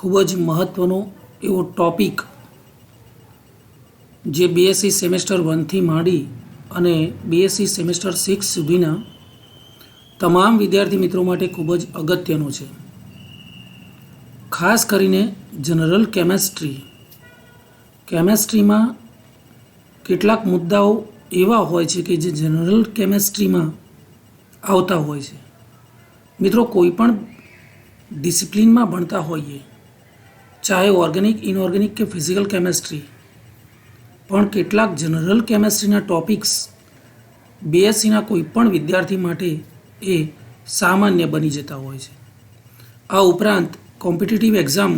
ખૂબ જ મહત્ત્વનો એવો ટૉપિક જે બીએસસી સેમેસ્ટર 1થી માંડી અને બીએસસી સેમેસ્ટર 6 સુધીના તમામ વિદ્યાર્થી મિત્રો માટે ખૂબ જ અગત્યનો છે. ખાસ કરીને જનરલ કેમેસ્ટ્રીમાં કેટલાક મુદ્દાઓ એવા હોય છે કે જે જનરલ કેમેસ્ટ્રીમાં આવતા હોય છે. મિત્રો કોઈ પણ ડિસિપ્લિનમાં ભણતા હોઈએ, ચાહે ઓર્ગેનિક, ઇનઓર્ગેનિક કે ફિઝિકલ કેમેસ્ટ્રી, પણ કેટલાક જનરલ કેમેસ્ટ્રીના ટોપિક્સ બીએસસીના કોઈ પણ વિદ્યાર્થી માટે એ સામાન્ય બની જતા હોય છે. આ ઉપરાંત કોમ્પિટિટિવ એક્ઝામ,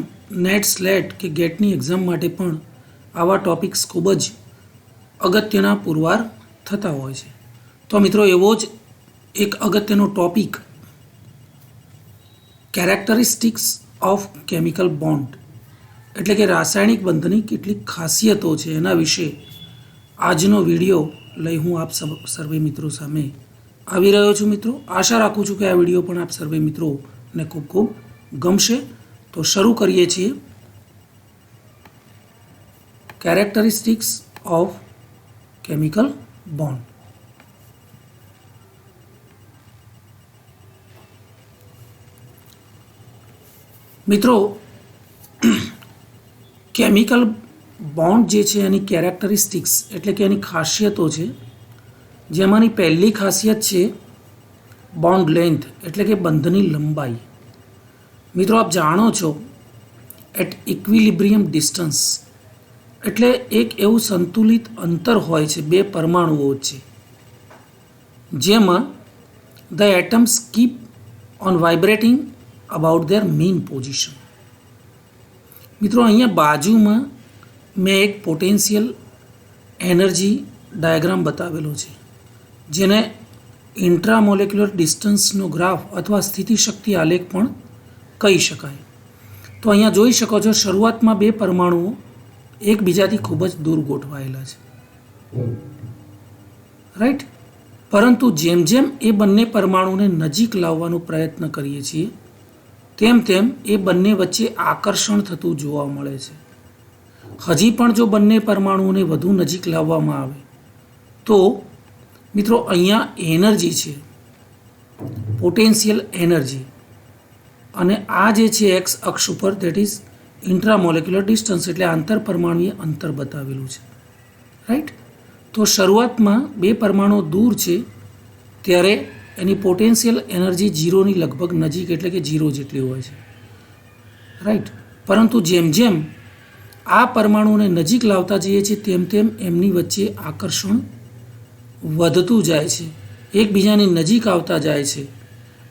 નેટ, સ્લેટ કે ગેટની એક્ઝામ માટે પણ આવા ટોપિક્સ ખૂબ જ અગત્યના પુરવાર થતા હોય છે. તો મિત્રો એવો જ એક અગત્યનો topic characteristics of chemical bond, એટલે કે રાસાયણિક બંધની કેટલીક ખાસિયતો છે, એના વિશે આજનો વિડીયો લઈ હું આપ સર્વે મિત્રો સામે આવી રહ્યો છું. મિત્રો આશા રાખું છું કે આ વિડીયો પણ આપ સર્વે મિત્રોને ખૂબ ખૂબ ગમશે. તો શરૂ કરીએ છીએ. Characteristics of chemical bond. મિત્રો કેમિકલ બોન્ડ જે છે એની કેરેક્ટરિસ્ટિક્સ એટલે કે એની ખાસિયતો છે, જેમાંની પહેલી ખાસિયત છે બોન્ડ લેન્થ એટલે કે બંધની લંબાઈ. મિત્રો આપ જાણો છો એટ ઇક્વિલિબ્રિયમ ડિસ્ટન્સ એટલે એક એવું સંતુલિત અંતર હોય છે બે પરમાણુઓ વચ્ચે, જેમાં the atoms keep on vibrating about their mean position. મિત્રો અહીંયા બાજુમાં મેં એક પોટેન્શિયલ એનર્જી ડાયાગ્રામ બતાવેલો છે, જેને ઇન્ટ્રામોલેક્યુલર ડિસ્ટન્સનો ગ્રાફ અથવા સ્થિતિશક્તિ આલેખ પણ કહી શકાય. તો અહીંયા જોઈ શકો છો શરૂઆતમાં બે પરમાણુઓ એકબીજાથી ખૂબ જ દૂર ગોઠવાયેલા છે, રાઈટ. પરંતુ જેમ જેમ એ બંને પરમાણુને નજીક લાવવાનો પ્રયત્ન કરીએ છીએ તેમ તેમ એ બંને વચ્ચે આકર્ષણ થતું જોવા મળે છે. હજી પણ જો બંને પરમાણુઓને વધુ નજીક લાવવામાં આવે તો મિત્રો અહીંયા એનર્જી છે, પોટેન્શિયલ એનર્જી, અને આ જે છે એક્સ અક્ષ ઉપર ધેટ ઇઝ ઇન્ટ્રામોલેક્યુલર ડિસ્ટન્સ એટલે આંતરપરમાણુય અંતર બતાવેલું છે, રાઈટ. તો શરૂઆતમાં બે પરમાણુઓ દૂર છે ત્યારે એની પોટેન્શિયલ એનર્જી ઝીરોની લગભગ નજીક એટલે કે ઝીરો જેટલી હોય છે, રાઈટ. પરંતુ જેમ જેમ આ પરમાણુઓને નજીક લાવતા જઈએ છીએ તેમ તેમ એમની વચ્ચે આકર્ષણ વધતું જાય છે, એકબીજાની નજીક આવતા જાય છે,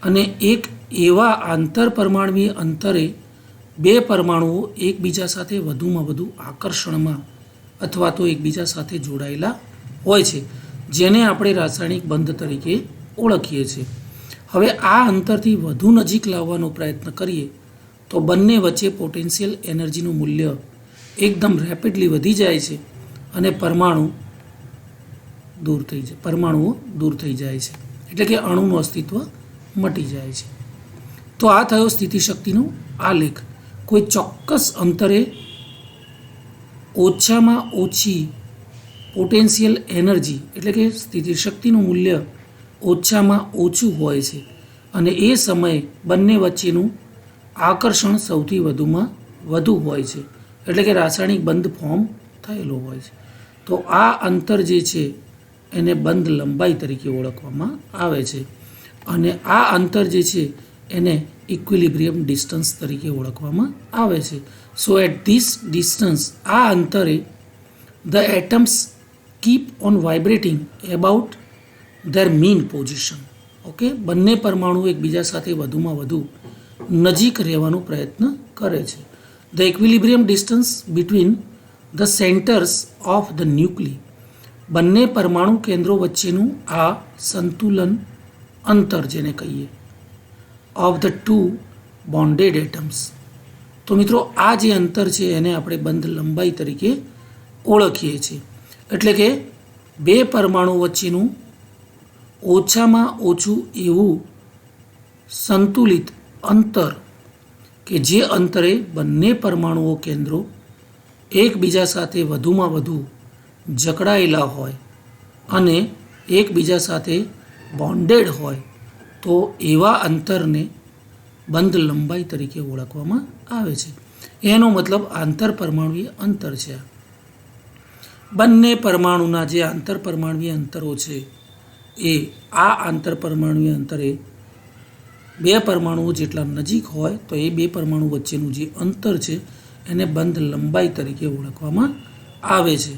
અને એક એવા આંતરપરમાણુય અંતરે બે પરમાણુઓ એકબીજા સાથે વધુમાં વધુ આકર્ષણમાં અથવા તો એકબીજા સાથે જોડાયેલા હોય છે, જેને આપણે રાસાયણિક બંધ તરીકે ઓળખીએ છીએ. હવે આ અંતરથી વધુ નજીક લાવવાનો પ્રયત્ન કરીએ તો બંને વચ્ચે પોટેન્શિયલ એનર્જીનું મૂલ્ય એકદમ રેપિડલી વધી જાય છે અને પરમાણુઓ દૂર થઈ જાય છે, એટલે કે અણુનું અસ્તિત્વ મટી જાય છે. તો આ થયો સ્થિતિશક્તિનો આલેખ. કોઈ ચોક્કસ અંતરે ઓછામાં ઓછી પોટેન્શિયલ એનર્જી એટલે કે સ્થિતિશક્તિનું મૂલ્ય ઓછામાં ઓછું હોય છે અને એ સમયે બંને વચ્ચેનું આકર્ષણ સૌથી વધુમાં વધુ હોય છે, એટલે કે રાસાયણિક બંધ ફોર્મ થયેલો હોય છે. તો આ અંતર જે છે એને બંધ લંબાઈ તરીકે ઓળખવામાં આવે છે, અને આ અંતર જે છે એને ઇક્વિલિબ્રિયમ ડિસ્ટન્સ તરીકે ઓળખવામાં આવે છે. સો એટ ધીસ ડિસ્ટન્સ, આ અંતરે the atoms keep on vibrating about their mean position. Okay, બંને પરમાણુ એકબીજા સાથે વધુમાં વધુ નજીક રહેવાનો પ્રયત્ન કરે છે. The equilibrium distance between the centres of the nuclei, બંને પરમાણુ કેન્દ્રો વચ્ચેનું આ સંતુલન અંતર જેને કહીએ, of the two bonded atoms. તો મિત્રો આ જે અંતર છે એને આપણે બંધ લંબાઈ તરીકે ઓળખીએ છીએ. એટલે કે બે પરમાણુ વચ્ચેનું ઓછામાં ઓછું એવું સંતુલિત અંતર કે જે અંતરે બંને પરમાણુઓ કેન્દ્રો એકબીજા સાથે વધુમાં વધુ જકડાયેલા હોય અને એકબીજા સાથે બોન્ડેડ હોય તો એવા અંતરને બંધ લંબાઈ તરીકે ઓળખવામાં આવે છે. એનો મતલબ આંતરપરમાણુય અંતર છે. બંને પરમાણુના જે આંતરપરમાણુય અંતરો છે એ આ આંતરપરમાણુય અંતરે બે પરમાણુઓ જેટલા નજીક હોય તો એ બે પરમાણુ વચ્ચેનું જે અંતર છે એને બંધ લંબાઈ તરીકે ઓળખવામાં આવે છે.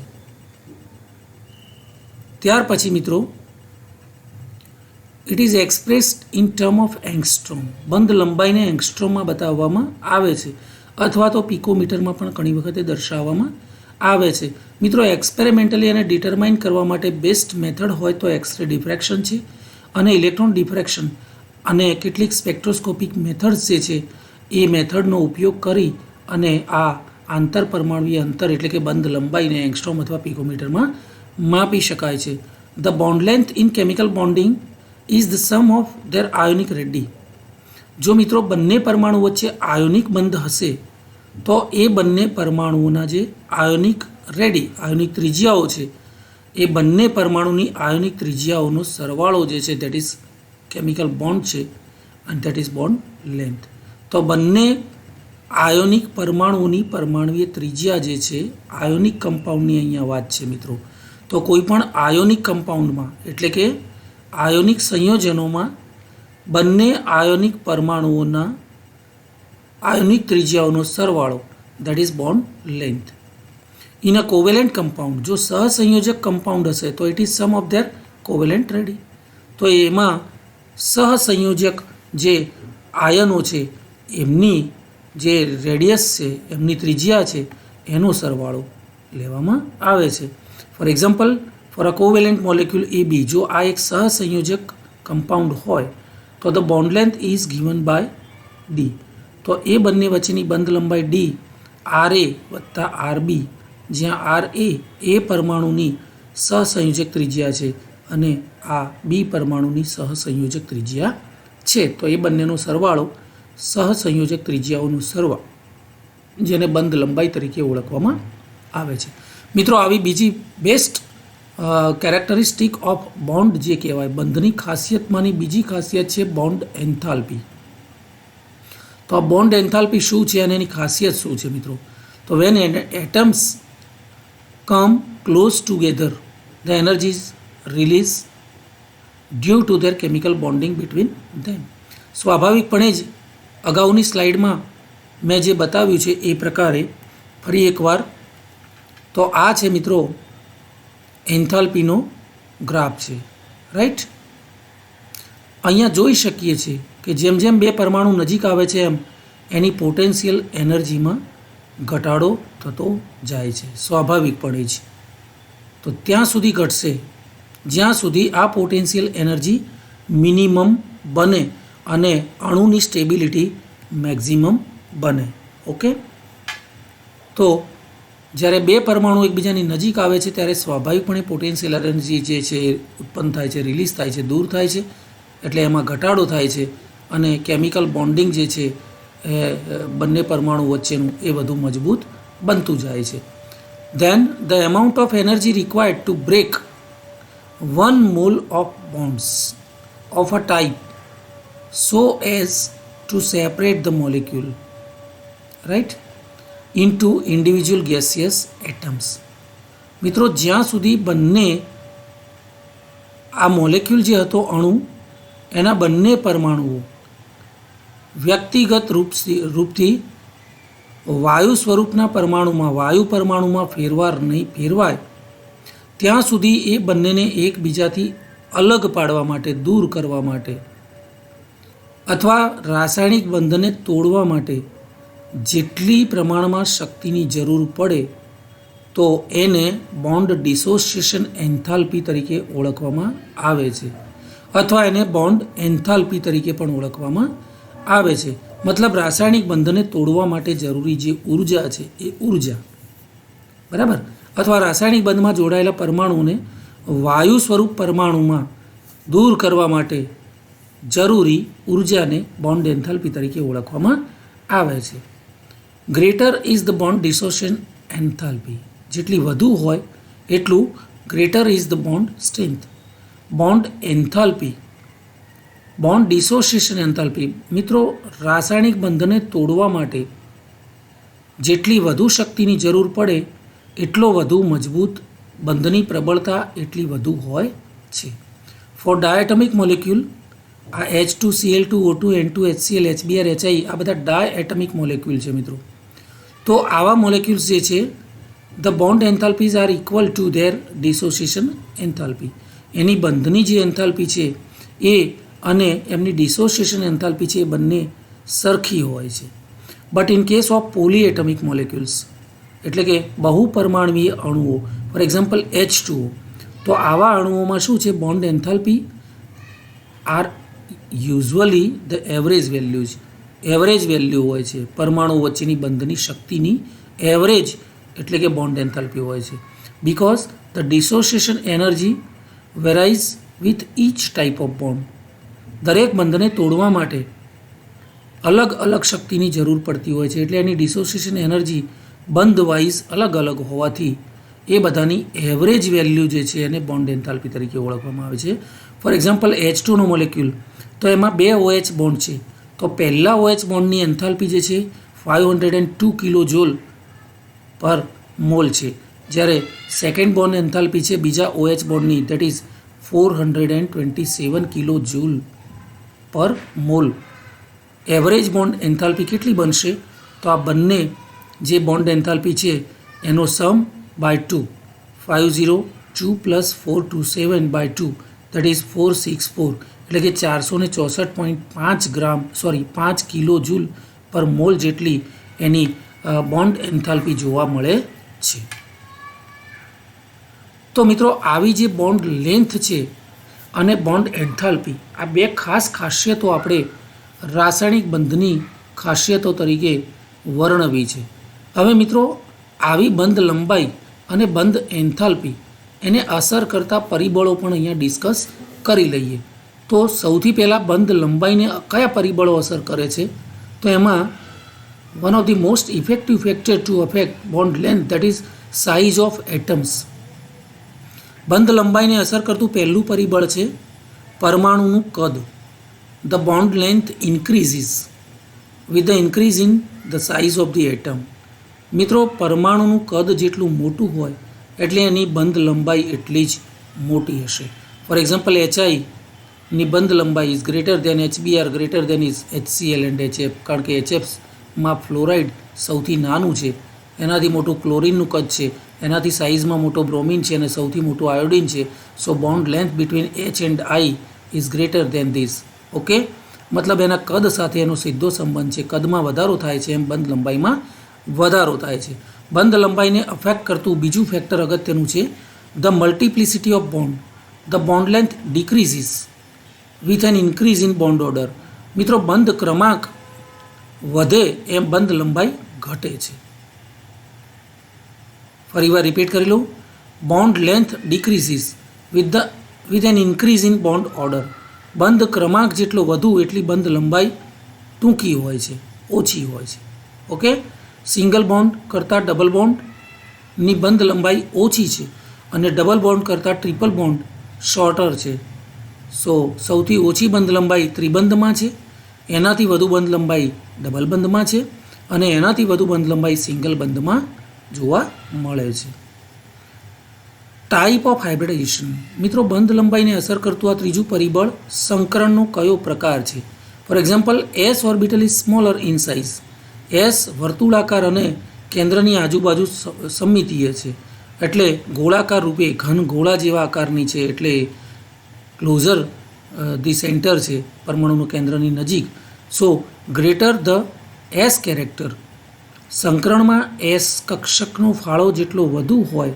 ત્યાર પછી મિત્રો it is expressed in term of angstrom. બંધ લંબાઈને એંગસ્ટ્રોમમાં બતાવવામાં આવે છે અથવા તો પિકોમીટરમાં પણ ઘણી વખતે દર્શાવવામાં આવે છે. મિત્રો એક્સપેરિમેન્ટલી એને ડિટરમાઇન કરવા માટે બેસ્ટ મેથડ હોય તો એક્સરે ડિફ્રેક્શન છે અને ઇલેક્ટ્રોન ડિફ્રેક્શન અને કેટલીક સ્પેક્ટ્રોસ્કોપિક મેથડ્સ જે છે એ મેથડનો ઉપયોગ કરી અને આ આંતરપરમાણુય અંતર એટલે કે બંધ લંબાઈને એંગસ્ટ્રોમ અથવા પિકોમીટરમાં માપી શકાય છે. The bond length in chemical bonding is the sum of their ionic radii. જો મિત્રો બંને પરમાણુ વચ્ચે આયોનિક બંધ હશે તો એ બંને પરમાણુઓના જે આયોનિક ત્રિજ્યાઓ છે એ બંને પરમાણુની આયોનિક ત્રિજ્યાઓનો સરવાળો જે છે દેટ ઇઝ કેમિકલ બોન્ડ છે અને દેટ ઇઝ બોન્ડ લેન્થ. તો બંને આયોનિક પરમાણુઓની પરમાણુય ત્રિજ્યા જે છે આયોનિક કમ્પાઉન્ડની અહીંયા વાત છે મિત્રો. તો કોઈ પણ આયોનિક કમ્પાઉન્ડમાં એટલે કે આયોનિક સંયોજનોમાં બંને આયોનિક પરમાણુઓના આયોનિક ત્રિજ્યાઓનો સરવાળો that is bond length. In a covalent compound જો સહસંયોજક કમ્પાઉન્ડ હશે તો it is sum of there covalent ready. તો એમાં સહસંયોજક જે આયનો છે એમની જે રેડિયસ છે એમની ત્રિજ્યા છે એનો સરવાળો લેવામાં આવે છે. For example for a covalent molecule AB જો આ એક સહસંયોજક કમ્પાઉન્ડ હોય તો the bond length is given by D. તો એ બંને વચ્ચેની બંધ લંબાઈ D RA વત્તા RB જ્યાં RA એ પરમાણુની સહસંયોજક ત્રિજ્યા છે અને આ B પરમાણુની સહસંયોજક ત્રિજ્યા છે. તો એ બંનેનો સરવાળો સહસંયોજક ત્રિજ્યાઓનો સરવાળો જેને બંધ લંબાઈ તરીકે ઓળખવામાં આવે છે. મિત્રો આવી બીજી બેસ્ટ કેરેક્ટરિસ્ટિક ઓફ બોન્ડ જે કહેવાય બંધની ખાસિયતમાંની બીજી ખાસિયત છે બોન્ડ એન્થાલ્પી. તો આ બોન્ડ એન્થાલ્પી શું છે અને એની ખાસિયત શું છે મિત્રો? તો when atoms come close together the energy is release due to their chemical bonding between them. સ્વાભાવિકપણે જ અગાઉની સ્લાઇડમાં મેં જે બતાવ્યું છે એ પ્રકારે ફરી એકવાર તો આ છે મિત્રો એન્થાલ્પીનો ગ્રાફ છે, રાઈટ. અહીંયા જોઈ શકીએ છીએ કે જેમ જેમ બે પરમાણુ નજીક આવે છે એમ એની પોટેન્શિયલ એનર્જીમાં ઘટાડો થતો જાય છે સ્વાભાવિકપણે જ. તો ત્યાં સુધી ઘટશે જ્યાં સુધી આ પોટેન્શિયલ એનર્જી મિનિમમ બને અને અણુની સ્ટેબિલિટી મેક્ઝિમમ બને. ઓકે. તો જ્યારે બે પરમાણુ એકબીજાની નજીક આવે છે ત્યારે સ્વાભાવિકપણે પોટેન્શિયલ એનર્જી જે છે એ ઉત્પન્ન થાય છે, રિલીઝ થાય છે, દૂર થાય છે, એટલે એમાં ઘટાડો થાય છે અને કેમિકલ બોન્ડિંગ જે છે એ બંને પરમાણુ વચ્ચેનું એ વધુ મજબૂત બનતું જાય છે. Then the amount of energy required to break 1 mole of bonds of a type so as to separate the molecule right into individual gaseous atoms. મિત્રો જ્યાં સુધી બંને આ મોલેક્યુલ જે હતો અણુ એના બંને પરમાણુઓ વ્યક્તિગત રૂપથી વાયુ સ્વરૂપના વાયુ પરમાણુમાં ફેરવાય ત્યાં સુધી એ બંનેને એકબીજાથી અલગ પાડવા માટે, દૂર કરવા માટે અથવા રાસાયણિક બંધને તોડવા માટે જેટલી પ્રમાણમાં શક્તિની જરૂર પડે તો એને બોન્ડ ડિસોસિએશન એન્થાલ્પી તરીકે ઓળખવામાં આવે છે અથવા એને બોન્ડ એન્થાલ્પી તરીકે પણ ઓળખવામાં આવે છે. મતલબ રાસાયણિક બંધને તોડવા માટે જરૂરી જે ઉર્જા છે એ ઉર્જા, બરાબર, અથવા રાસાયણિક બંધમાં જોડાયેલા પરમાણુને વાયુ સ્વરૂપ પરમાણુમાં દૂર કરવા માટે જરૂરી ઉર્જાને બોન્ડ એન્થાલ્પી તરીકે ઓળખવામાં આવે છે. Greater is the bond dissociation enthalpy, જેટલી વધુ હોય એટલું greater is the bond strength. Bond enthalpy, bond dissociation enthalpy, મિત્રો રાસાયણિક બંધને તોડવા માટે જેટલી વધુ શક્તિની જરૂર પડે એટલો વધુ મજબૂત બંધની પ્રબળતા એટલી વધુ હોય છે. ફોર ડાયએટમિક મોલેક્યુલ, આ H2Cl2O2 N2 HCl HBr HI આ બધા ડાયએટમિક મોલેક્યુલ છે મિત્રો. તો આવા મોલેક્યુલ્સ જે છે the bond enthalpies are equal to their dissociation enthalpy. એની બંધની જે એન્થાલ્પી છે એ અને એમની ડિસોસિએશન એન્થાલ્પી છે એ બંને સરખી હોય છે. But in case of polyatomic molecules, એટલે કે બહુપરમાણવીય અણુઓ, ફોર એક્ઝામ્પલ H2O, તો આવા અણુઓમાં શું છે, bond enthalpy are usually the average values, average value હોય છે. પરમાણુ વચ્ચેની બંધની શક્તિની એવરેજ એટલે કે બોન્ડ એન્થાલ્પી હોય છે. Because the dissociation energy varies with each type of bond. દરેક બંધને તોડવા માટે અલગ અલગ શક્તિની જરૂર પડતી હોય છે, એટલે એની ડિસોસિએશન એનર્જી બંધ વાઇઝ અલગ અલગ હોવાથી એ બધાની એવરેજ વેલ્યુ જે છે એને બોન્ડ એન્થાલ્પી તરીકે ઓળખવામાં આવે છે. ફોર એક્ઝામ્પલ H2નો મોલેક્યુલ, તો એમાં 2 OH બોન્ડ છે, તો પહેલા OH બોન્ડની એન્થાલ્પી જે છે 502 કિલો જૂલ પર મોલ છે, જ્યારે સેકન્ડ બોન્ડ એન્થાલ્પી છે બીજા OH બોન્ડની that is 427 kilo joule per mole. Average bond enthalpy કેટલી બનશે, તો આ બંને જે બોન્ડ એન્થાલ્પી છે એનો sum by 2, 502 plus 427 by 2 that is 464, એટલે કે 464.5 કિલો જૂલ પર મોલ જેટલી એની બોન્ડ એન્થાલ્પી જોવા મળે છે. તો મિત્રો આવી જે બોન્ડ લેન્થ છે અને બોન્ડ એન્થાલ્પી, આ બે ખાસ ખાસિયતો આપણે રાસાયણિક બંધની ખાસિયતો તરીકે વર્ણવી છે. હવે મિત્રો આવી બંધ લંબાઈ અને બંધ એન્થાલ્પી એને અસર કરતા પરિબળો પણ અહીંયા ડિસ્કસ કરી લઈએ. તો સૌથી પહેલાં બંધ લંબાઈને કયા પરિબળો અસર કરે છે, તો એમાં one of the most effective factor to affect bond length that is size of atoms. બંધ લંબાઈને અસર કરતું પહેલું પરિબળ છે પરમાણુનું કદ. The bond length increases with the increase in the size of the atom. મિત્રો પરમાણુનું કદ જેટલું મોટું હોય એટલે એની બંધ લંબાઈ એટલી જ મોટી હશે. ફોર એક્ઝામ્પલ HI ની બંધ લંબાઈ is greater then HBr greater than is HCl and HF, કારણ કે HFમાં ફ્લોરાઇડ સૌથી નાનું છે, એનાથી મોટું ક્લોરિનનું કદ છે, એનાથી સાઇઝમાં મોટો બ્રોમિન છે અને સૌથી મોટું આયોડિન છે. So bond length between H and I is greater than this. Okay, મતલબ એના કદ સાથે એનો સીધો સંબંધ છે. કદમાં વધારો થાય છે એમ બંધ લંબાઈમાં વધારો થાય છે. બંધ લંબાઈને અફેક્ટ કરતું બીજું ફેક્ટર અગત્યનું છે the multiplicity of bond. The bond length decreases with an increase in bond order. મિત્રો બંધ ક્રમાંક વધે એમ બંધ લંબાઈ ઘટે છે. ફરીવાર રિપીટ કરી લઉં, bond length decreases with an increase in bond order. બંધ ક્રમાંક જેટલો વધુ એટલી બંધ લંબાઈ ટૂંકી હોય છે, ઓછી હોય છે. ઓકે, સિંગલ બોન્ડ કરતાં ડબલ બોન્ડની બંધ લંબાઈ ઓછી છે અને ડબલ બોન્ડ કરતાં ટ્રિપલ બોન્ડ શોર્ટર છે. સો સૌથી ઓછી બંધ લંબાઈ ત્રિબંધમાં છે, એનાથી વધુ બંધ લંબાઈ ડબલ બંધમાં છે અને એનાથી વધુ બંધ લંબાઈ સિંગલ બંધમાં જોવા મળે છે. Type of hybridisation. મિત્રો બંધ લંબાઈને અસર કરતું આ ત્રીજું પરિબળ સંકરણનો કયો પ્રકાર છે. For example S orbital is smaller in size. S વર્તુળાકાર અને કેન્દ્રની આજુબાજુ સમમિતીય છે, એટલે ગોળાકાર રૂપે ઘન ગોળા જેવા આકારની છે, એટલે ક્લોઝર ધી સેન્ટર છે પરમાણુનું કેન્દ્રની નજીક. So greater the S character. સંકરણમાં S કક્ષકનો ફાળો જેટલો વધુ હોય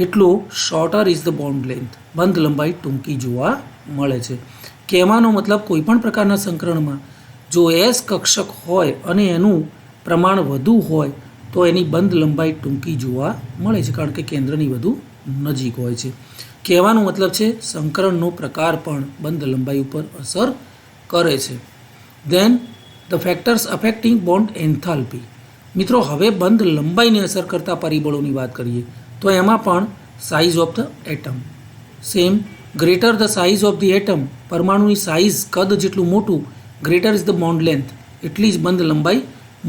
એટલો shorter is the bond length. બંધ લંબાઈ ટૂંકી જોવા મળે છે. કહેવાનો મતલબ કોઈપણ પ્રકારના સંકરણમાં જો S કક્ષક હોય અને એનું પ્રમાણ વધુ હોય તો એની બંધ લંબાઈ ટૂંકી જોવા મળે છે, કારણ કે કેન્દ્રની વધુ નજીક હોય છે. કહેવાનો મતલબ છે સંકરણનો પ્રકાર પણ બંધ લંબાઈ ઉપર અસર કરે છે. Then the factors affecting bond enthalpy. મિત્રો હવે બંધ લંબાઈને અસર કરતા પરિબળોની વાત કરીએ તો એમાં પણ size of the atom same. Greater the size of the atom, પરમાણુની સાઇઝ કદ જેટલું મોટું, greater is the bond length, એટલી જ બંધ લંબાઈ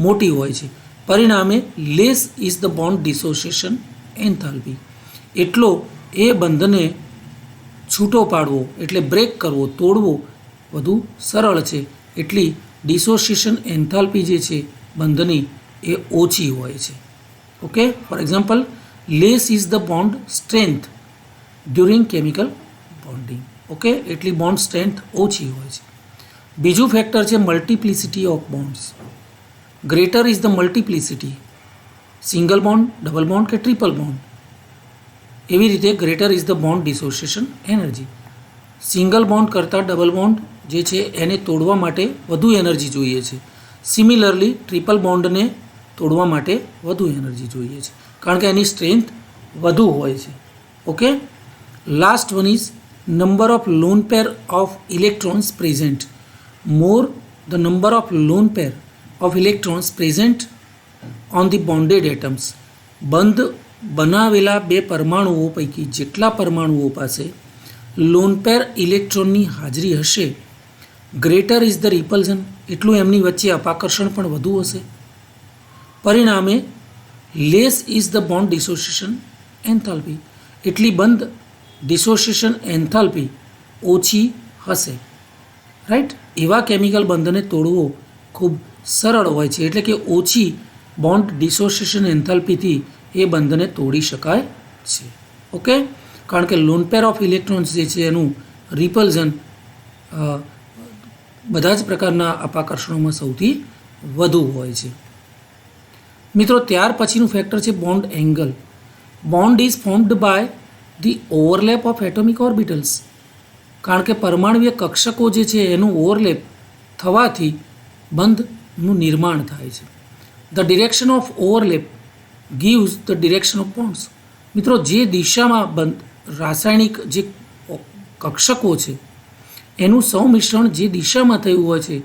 મોટી હોય છે. પરિણામે less is the bond dissociation enthalpy, એટલો એ બંધને છૂટો પાડવો એટલે બ્રેક કરવો, તોડવો વધુ સરળ છે, એટલી ડિસોસિએશન એન્થાલ્પી જે છે બંધની એ ઓછી હોય છે. Okay, for example less is the bond strength during chemical bonding. Okay, એટલી બોન્ડ સ્ટ્રેન્થ ઓછી હોય છે. બીજું ફેક્ટર છે multiplicity of bonds. Greater is the multiplicity, single bond, double bond કે ટ્રિપલ બોન્ડ, એવી રીતે greater is the bond dissociation energy. Single bond કરતાં ડબલ બોન્ડ જે છે એને તોડવા માટે વધુ એનર્જી જોઈએ છે. સિમિલરલી ટ્રિપલ બોન્ડને તોડવા માટે વધુ એનર્જી જોઈએ છે કારણ કે એની સ્ટ્રેન્થ વધુ હોય છે. Okay, last one is number of lone pair of electrons present. More the number of lone pair of electrons present on the bonded atoms. બંધ બનાવેલા બે પરમાણુઓ પૈકી જેટલા પરમાણુઓ પાસે લોન પેર ઇલેક્ટ્રોનની હાજરી હશે, ગ્રેટર ઇઝ ધ રિપલ્ઝન, એટલું એમની વચ્ચે અપાકર્ષણ પણ વધુ હશે. પરિણામે less is the bond dissociation enthalpy, એટલી બંધ ડિસોસિએશન એન્થાલ્પી ઓછી હશે. રાઈટ, એવા કેમિકલ બંધને તોડવો ખૂબ સરળ હોય છે, એટલે કે ઓછી બોન્ડ ડિસોસિએશન એન્થાલ્પીથી એ બંધને તોડી શકાય છે. ઓકે, કારણ કે લોન પેર ઓફ ઇલેક્ટ્રોન્સ જે છે એનું રિપલ્ઝન બધા જ પ્રકારના અપાકર્ષણોમાં સૌથી વધુ હોય છે. મિત્રો ત્યાર પછીનું ફેક્ટર છે bond angle. Bond is formed by the overlap of atomic orbitals. કારણ કે પરમાણુય કક્ષકો જે છે એનું ઓવરલેપ થવાથી બંધનું નિર્માણ થાય છે. The direction of overlap gives the direction of bonds. મિત્રો જે દિશામાં બંધ રાસાયણિક જે કક્ષકો છે એનું સંમિશ્રણ જે દિશામાં થયું હોય છે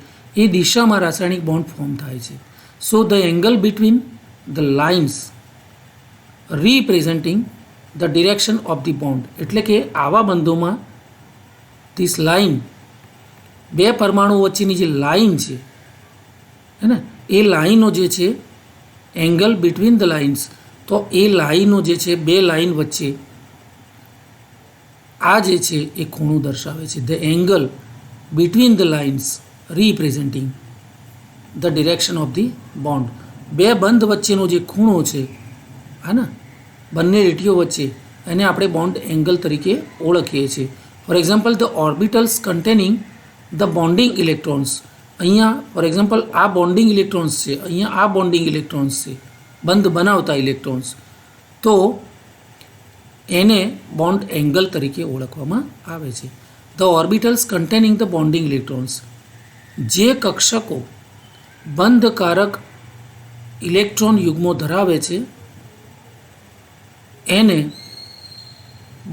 એ દિશામાં રાસાયણિક બોન્ડ ફોર્મ થાય છે. So the angle between the lines representing the direction of the bond, એટલે કે આવા બંધોમાં ધીસ લાઇન, બે પરમાણુ વચ્ચેની જે લાઇન છે હે ને, એ લાઇનો જે છે એંગલ બિટવીન ધ લાઇન્સ, તો એ લાઇનો જે છે બે લાઇન વચ્ચે આ જે છે એ ખૂણો દર્શાવે છે. The angle between the lines representing the direction of the bond. બે બંધ વચ્ચેનો જે ખૂણો છે હા ને, બંને રેટીઓ વચ્ચે, એને આપણે બોન્ડ એંગલ તરીકે ઓળખીએ છીએ. For example the orbitals containing the bonding electrons. અહીંયા ફોર એક્ઝામ્પલ આ બોન્ડિંગ ઇલેક્ટ્રોન્સ છે, અહીંયા આ બોન્ડિંગ ઇલેક્ટ્રોન્સ છે, બંધ બનાવતા ઇલેક્ટ્રોન્સ, તો એને બોન્ડ એંગલ તરીકે ઓળખવામાં આવે છે. The orbitals containing the bonding electrons. જે કક્ષકો બંધકારક ઇલેક્ટ્રોન યુગ્મો ધરાવે છે એને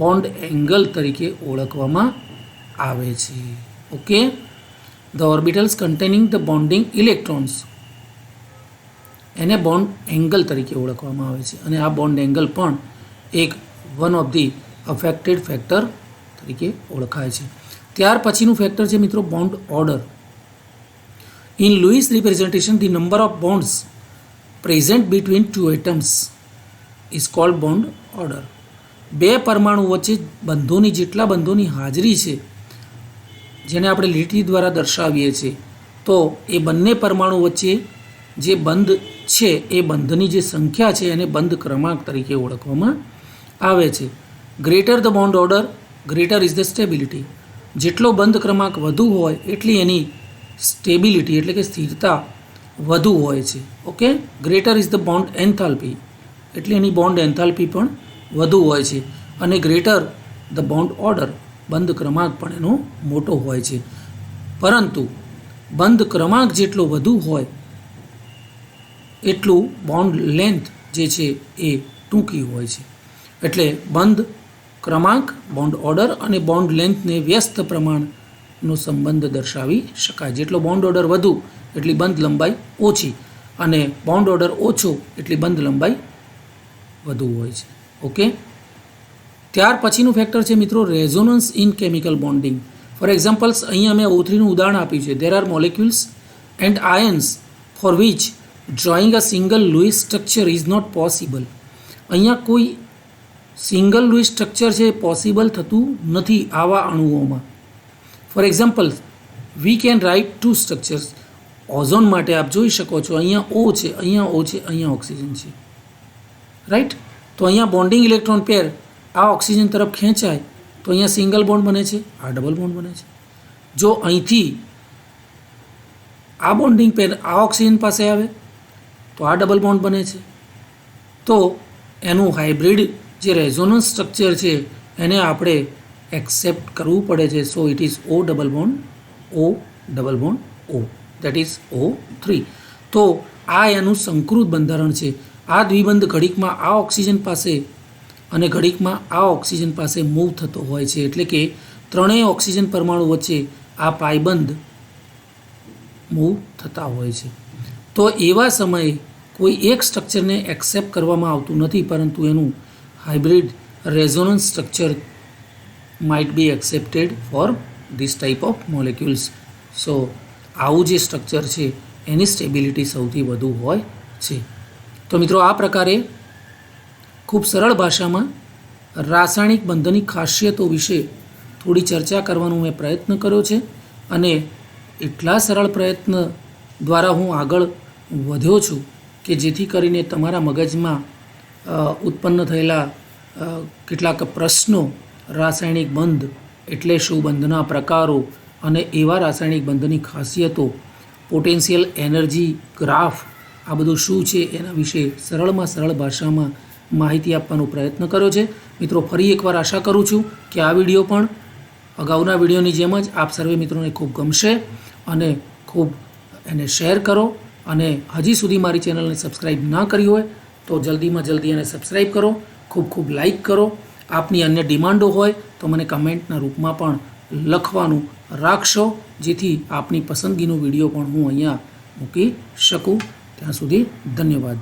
બોન્ડ એંગલ તરીકે ઓળખવામાં આવે છે. Okay, the orbitals containing the bonding electrons, એને બોન્ડ એંગલ તરીકે ઓળખવામાં આવે છે, અને આ બોન્ડ એંગલ પણ એક one of the affected factor તરીકે ઓળખાય છે. ત્યાર પછીનું ફેક્ટર છે મિત્રો bond order. In Lewis representation the number of bonds present between two atoms is called bond order. બે પરમાણુ વચ્ચે બંધોની જેટલા બંધોની હાજરી છે જેને આપણે લીટી દ્વારા દર્શાવીએ છીએ, તો એ બંને પરમાણુ વચ્ચે જે બંધ છે એ બંધની જે સંખ્યા છે એને બંધ ક્રમાંક તરીકે ઓળખવામાં આવે છે. Greater the bond order greater is the stability. જેટલો બંધ ક્રમાંક વધુ હોય એટલી એની સ્ટેબિલિટી એટલે કે સ્થિરતા વધુ હોય છે. Okay, greater is the bond enthalpy, એટલે એની બોન્ડ એન્થાલ્પી પણ વધુ હોય છે. અને ગ્રેટર ધ બોન્ડ ઓર્ડર, બંધ ક્રમાંક પણ એનો મોટો હોય છે. પરંતુ બંધ ક્રમાંક જેટલો વધુ હોય એટલું બોન્ડ લેન્થ જે છે એ ટૂંકી હોય છે. એટલે બંધ ક્રમાંક, બોન્ડ ઓર્ડર અને બોન્ડ લેન્થને વ્યસ્ત પ્રમાણનો સંબંધ દર્શાવી શકાય. જેટલો બોન્ડ ઓર્ડર વધુ એટલી બંધ લંબાઈ ઓછી અને બોન્ડ ઓર્ડર ઓછો એટલી બંધ લંબાઈ વધુ હોય છે. ઓકે, ત્યાર પછીનું ફેક્ટર છે મિત્રો resonance in chemical bonding. For examples અહીંયા મેં O3નું ઉદાહરણ આપ્યું છે. There are molecules and ions for which drawing a single Lewis structure is not possible. અહીંયા કોઈ સિંગલ લુઇસ સ્ટ્રક્ચર છે પોસિબલ થતું નથી આવા અણુઓમાં. For example we can write 2 structures. Ozone માટે આપ જોઈ શકો છો અહીંયા O છે, અહીંયા O છે, અહીંયા ઓક્સિજન છે, રાઈટ. તો અહીંયા બોન્ડિંગ ઇલેક્ટ્રોન પેર આ ઓક્સિજન તરફ ખેંચાય તો અહીંયા સિંગલ બોન્ડ બને છે, આ ડબલ બોન્ડ બને છે. જો અહીંથી આ બોન્ડિંગ પેર આ ઓક્સિજન પાસે આવે તો આ ડબલ બોન્ડ બને છે. તો એનું હાઇબ્રિડ જે રેઝોનન્સ સ્ટ્રક્ચર છે એને આપણે એક્સેપ્ટ કરવું પડે છે. So it is O double bond O double bond O, that is O3. તો આ એનું સંકૃત બંધારણ છે. આ દ્વિબંધ ઘડીકમાં આ ઓક્સિજન પાસે અને ઘડીકમાં આ ઓક્સિજન પાસે મૂવ થતો હોય છે. એટલે કે ત્રણેય ઓક્સિજન પરમાણુ વચ્ચે આ પાયબંધ મૂવ થતા હોય છે. તો એવા સમયે કોઈ એક સ્ટ્રક્ચરને એક્સેપ્ટ કરવામાં આવતું નથી, પરંતુ એનું hybrid resonance structure might be accepted for this type of molecules. So આવું જે સ્ટ્રક્ચર છે એની સ્ટેબિલિટી સૌથી વધુ હોય છે. તો મિત્રો આ પ્રકારે ખૂબ સરળ ભાષામાં રાસાયણિક બંધનની ખાસિયતો વિશે થોડી ચર્ચા કરવાનો મેં પ્રયત્ન કર્યો છે અને એટલા સરળ પ્રયત્ન દ્વારા હું આગળ વધ્યો છું કે જેથી કરીને તમારા મગજમાં ઉત્પન્ન થયેલા કેટલાક પ્રશ્નો, રાસાયણિક બંધ એટલે શું, બંધના પ્રકારો અને એવા રાસાયણિક બંધની ખાસિયતો, પોટેન્શિયલ એનર્જી ગ્રાફ, આ બધું શું છે એના વિશે સરળમાં સરળ ભાષામાં માહિતી આપવાનો પ્રયત્ન કર્યો છે. મિત્રો ફરી એકવાર આશા કરું છું કે આ વિડીયો પણ અગાઉના વિડીયોની જેમ જ આપ સર્વે મિત્રોને ખૂબ ગમશે અને ખૂબ એને શેર કરો. અને હજી સુધી મારી ચેનલને સબસ્ક્રાઈબ ના કરી હોય તો જલ્દીમાં જલ્દી એને સબસ્ક્રાઈબ કરો, ખૂબ ખૂબ લાઈક કરો. આપની અન્ય ડિમાન્ડો હોય તો મને કમેન્ટના રૂપમાં પણ લખવાનું રાખશો, જેથી આપની પસંદગીનો વિડીયો પણ હું અહીંયા મૂકી શકું. ત્યાં સુધી ધન્યવાદ.